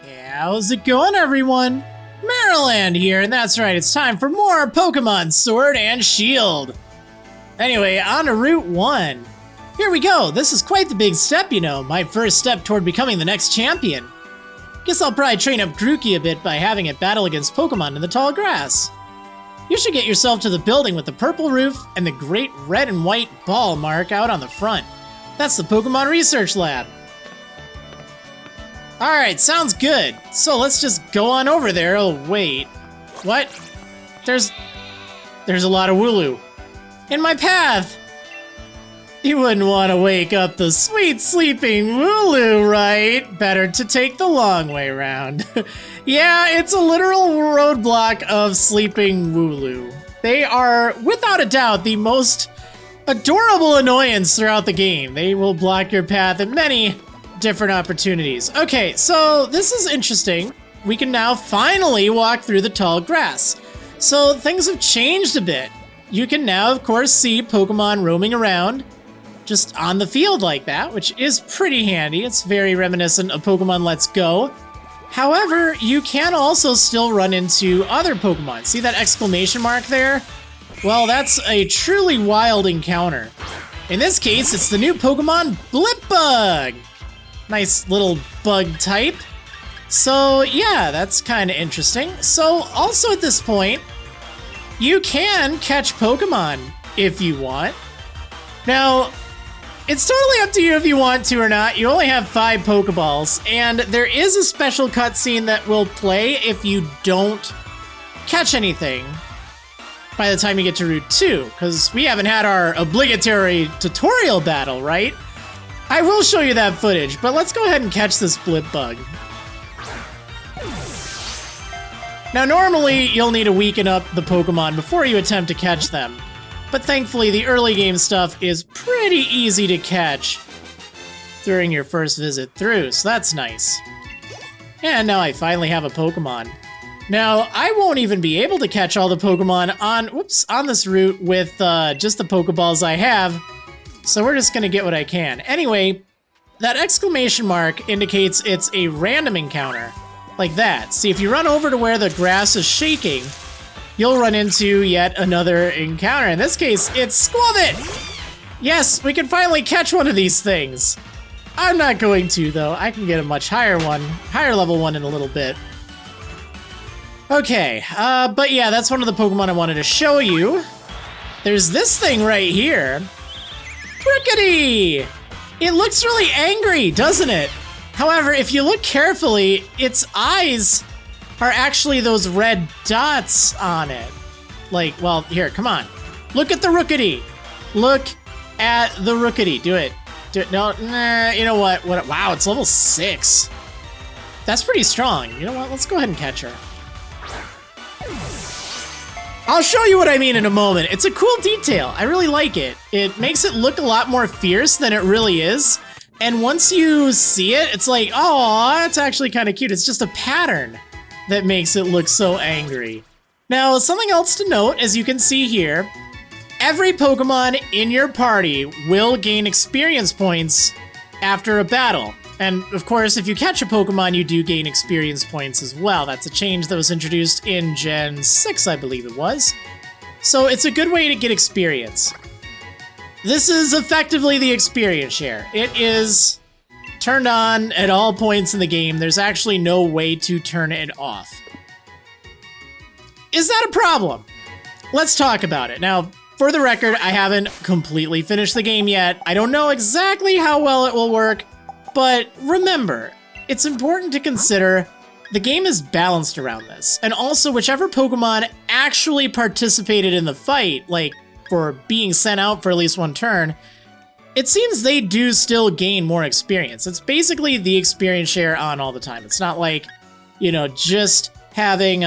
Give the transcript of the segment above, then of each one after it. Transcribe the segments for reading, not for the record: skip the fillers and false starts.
How's it going, everyone? Marriland here, and that's right, it's time for more Pokémon Sword and Shield. Anyway, on to Route 1. Here we go, this is quite the big step, you know, my first step toward becoming the next champion. Guess I'll probably train up Grookey a bit by having it battle against Pokémon in the tall grass. You should get yourself to the building with the purple roof and the great red and white ball mark out on the front. That's the Pokémon Research Lab. Alright, sounds good. So let's just go on over there. Oh, wait. What? There's a lot of Wooloo in my path. You wouldn't want to wake up the sweet sleeping Wooloo, right? Better to take the long way around. Yeah, it's a literal roadblock of sleeping Wooloo. They are, without a doubt, the most adorable annoyance throughout the game. They will block your path at many different opportunities. Okay, so this is interesting. We can now finally walk through the tall grass. So things have changed a bit. You can now, of course, see Pokemon roaming around just on the field like that, which is pretty handy. It's very reminiscent of Pokemon Let's Go. However, you can also still run into other Pokemon. See that exclamation mark there? Well, that's a truly wild encounter. In this case, it's the new Pokemon Blipbug. Nice little bug type. So yeah, that's kind of interesting. So also at this point, you can catch Pokemon if you want. Now, it's totally up to you if you want to or not. You only have 5 Pokeballs, and there is a special cutscene that will play if you don't catch anything by the time you get to Route 2, because we haven't had our obligatory tutorial battle, right? I will show you that footage, but let's go ahead and catch this Blipbug. Now, normally, you'll need to weaken up the Pokemon before you attempt to catch them, but thankfully, the early game stuff is pretty easy to catch during your first visit through, so that's nice. And now I finally have a Pokemon. Now, I won't even be able to catch all the Pokemon on this route with just the Pokeballs I have, so we're just gonna get what I can. Anyway, that exclamation mark indicates it's a random encounter, like that. See, if you run over to where the grass is shaking, you'll run into yet another encounter. In this case, it's Squavit! Yes, we can finally catch one of these things. I'm not going to, though. I can get a much higher level one in a little bit. Okay, but yeah, that's one of the Pokemon I wanted to show you. There's this thing right here. Rookity! It looks really angry, doesn't it? However, if you look carefully, its eyes are actually those red dots on it. Like, well, here, come on. Look at the Rookity. Look at the Rookity. Do it. No, nah, you know what? Wow, it's level 6. That's pretty strong. You know what? Let's go ahead and catch her. I'll show you what I mean in a moment. It's a cool detail. I really like it. It makes it look a lot more fierce than it really is. And once you see it, it's like, oh, that's actually kind of cute. It's just a pattern that makes it look so angry. Now, something else to note, as you can see here, every Pokemon in your party will gain experience points after a battle. And of course, if you catch a Pokemon, you do gain experience points as well. That's a change that was introduced in Gen 6, I believe it was. So it's a good way to get experience. This is effectively the experience share. It is turned on at all points in the game. There's actually no way to turn it off. Is that a problem? Let's talk about it. Now, for the record, I haven't completely finished the game yet. I don't know exactly how well it will work. But remember, it's important to consider the game is balanced around this. And also, whichever Pokemon actually participated in the fight, like for being sent out for at least one turn, it seems they do still gain more experience. It's basically the experience share on all the time. It's not like, you know, just having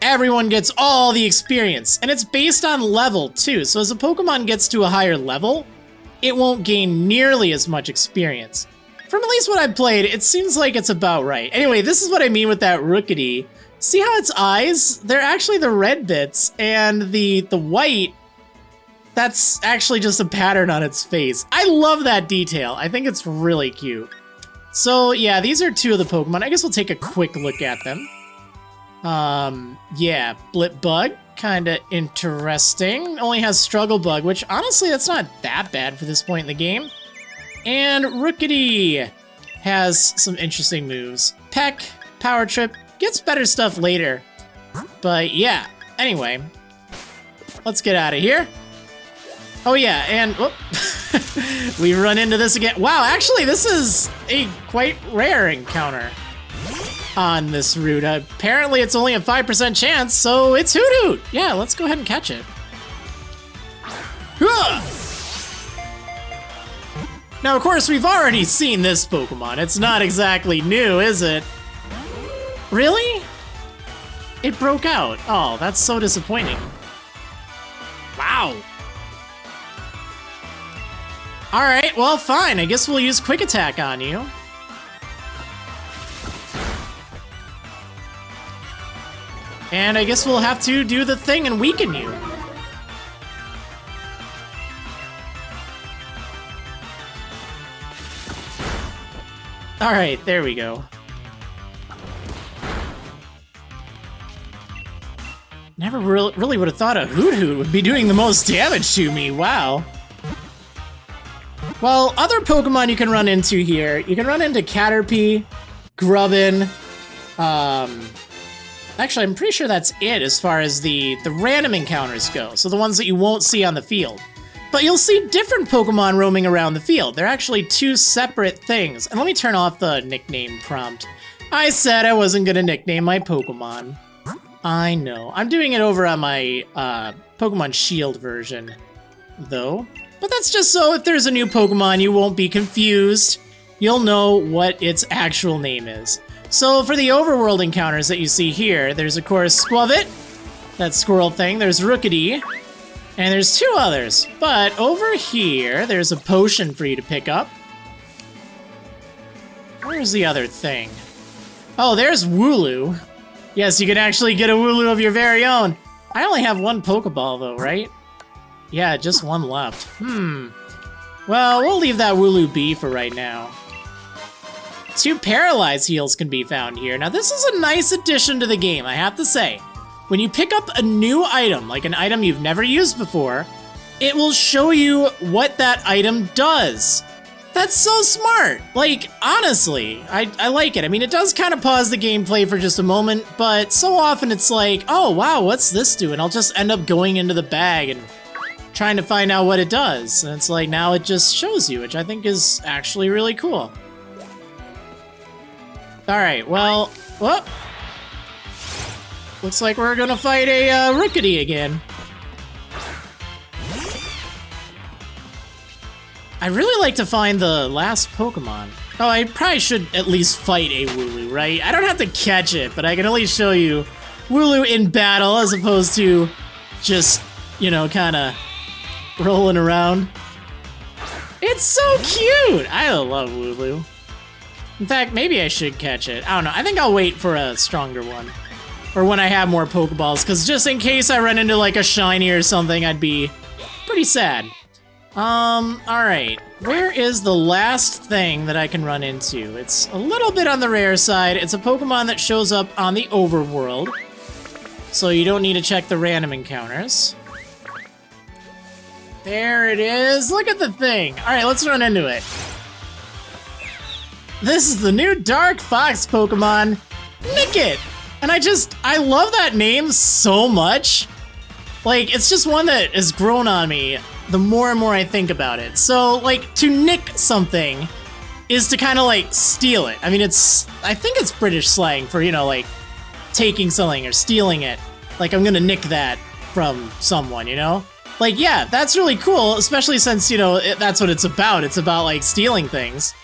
everyone gets all the experience. And it's based on level too. So as a Pokemon gets to a higher level, it won't gain nearly as much experience. From at least what I've played, it seems like it's about right. Anyway, this is what I mean with that Rookity. See how its eyes? They're actually the red bits, and the white, that's actually just a pattern on its face. I love that detail. I think it's really cute. So yeah, these are two of the Pokemon. I guess we'll take a quick look at them. Yeah, Blipbug, kinda interesting. Only has Struggle Bug, which honestly, that's not that bad for this point in the game. And Rookity has some interesting moves. Peck, Power Trip, gets better stuff later. But yeah, anyway, let's get out of here. Oh yeah, and whoop, we run into this again. Wow, actually, this is a quite rare encounter on this route. Apparently, it's only a 5% chance, so it's Hoot. Yeah, let's go ahead and catch it. Now, of course, we've already seen this Pokemon. It's not exactly new, is it? Really? It broke out. Oh, that's so disappointing. Wow. Alright, well, fine. I guess we'll use Quick Attack on you. And I guess we'll have to do the thing and weaken you. Alright, there we go. Never really would have thought a Hoot would be doing the most damage to me, wow. Well, other Pokemon you can run into here, you can run into Caterpie, Grubbin, actually I'm pretty sure that's it as far as the random encounters go, so the ones that you won't see on the field. But you'll see different Pokemon roaming around the field. They're actually two separate things. And let me turn off the nickname prompt. I said I wasn't gonna nickname my Pokemon. I know. I'm doing it over on my Pokemon Shield version, though. But that's just so if there's a new Pokemon, you won't be confused. You'll know what its actual name is. So for the Overworld Encounters that you see here, there's of course Squavit, that squirrel thing, there's Rookity, and there's two others. But over here, there's a potion for you to pick up. Where's the other thing? Oh, there's Wooloo. Yes, you can actually get a Wooloo of your very own. I only have one Pokeball though, right? Yeah, just one left. Well, we'll leave that Wooloo be for right now. Two Paralyze Heals can be found here. Now, this is a nice addition to the game, I have to say. When you pick up a new item, like an item you've never used before, it will show you what that item does. That's so smart. Like, honestly, I like it. I mean, it does kind of pause the gameplay for just a moment, but so often it's like, oh, wow, what's this do? And I'll just end up going into the bag and trying to find out what it does. And it's like, now it just shows you, which I think is actually really cool. Alright, well, whoop. Looks like we're gonna fight a Rookity again. I really like to find the last Pokemon. Oh, I probably should at least fight a Wooloo, right? I don't have to catch it, but I can at least show you Wooloo in battle as opposed to just, you know, kinda rolling around. It's so cute! I love Wooloo. In fact, maybe I should catch it. I don't know. I think I'll wait for a stronger one. Or when I have more Pokeballs, because just in case I run into like a shiny or something, I'd be pretty sad. Alright. Where is the last thing that I can run into? It's a little bit on the rare side. It's a Pokemon that shows up on the Overworld. So you don't need to check the random encounters. There it is. Look at the thing. Alright, let's run into it. This is the new Dark Fox Pokemon, Nickit! And I love that name so much. Like, it's just one that has grown on me the more and more I think about it. So, like, to nick something is to kind of, like, steal it. I mean, I think it's British slang for, you know, like, taking something or stealing it. Like, I'm gonna nick that from someone, you know? Like, yeah, that's really cool, especially since, you know, that's what it's about. It's about, like, stealing things.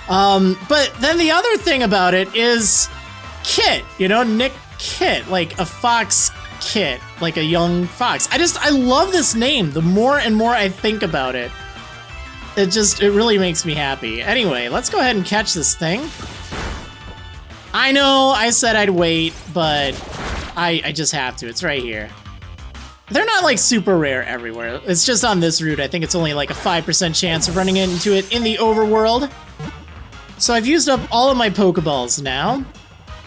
But then the other thing about it is Kit, you know, Nick Kit, like a fox Kit, like a young fox. I love this name. The more and more I think about it, it really makes me happy. Anyway, let's go ahead and catch this thing. I know I said I'd wait, but I just have to. It's right here. They're not like super rare everywhere. It's just on this route. I think it's only like a 5% chance of running into it in the Overworld. So I've used up all of my Pokeballs now.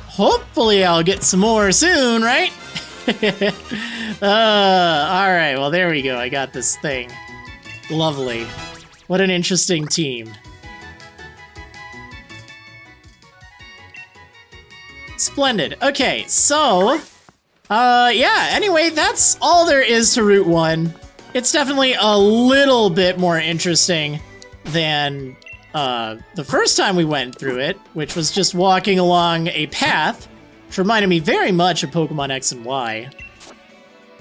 Hopefully I'll get some more soon, right? Alright, well there we go. I got this thing. Lovely. What an interesting team. Splendid. Okay, so... yeah, anyway, that's all there is to Route 1. It's definitely a little bit more interesting than the first time we went through it, which was just walking along a path, which reminded me very much of Pokemon X and Y.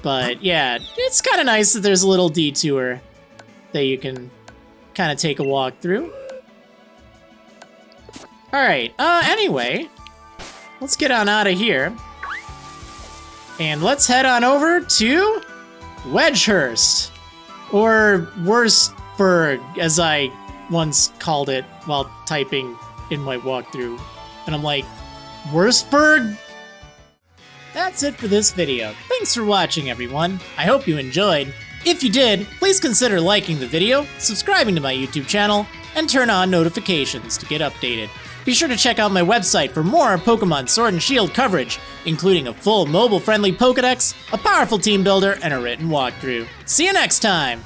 But yeah, it's kind of nice that there's a little detour that you can kind of take a walk through. Alright, anyway, let's get on out of here. And let's head on over to Wedgehurst, or Wurstburg, as I once called it while typing in my walkthrough. And I'm like, Wurstburg? That's it for this video. Thanks for watching, everyone. I hope you enjoyed. If you did, please consider liking the video, subscribing to my YouTube channel, and turn on notifications to get updated. Be sure to check out my website for more Pokemon Sword and Shield coverage, including a full mobile-friendly Pokédex, a powerful team builder, and a written walkthrough. See you next time!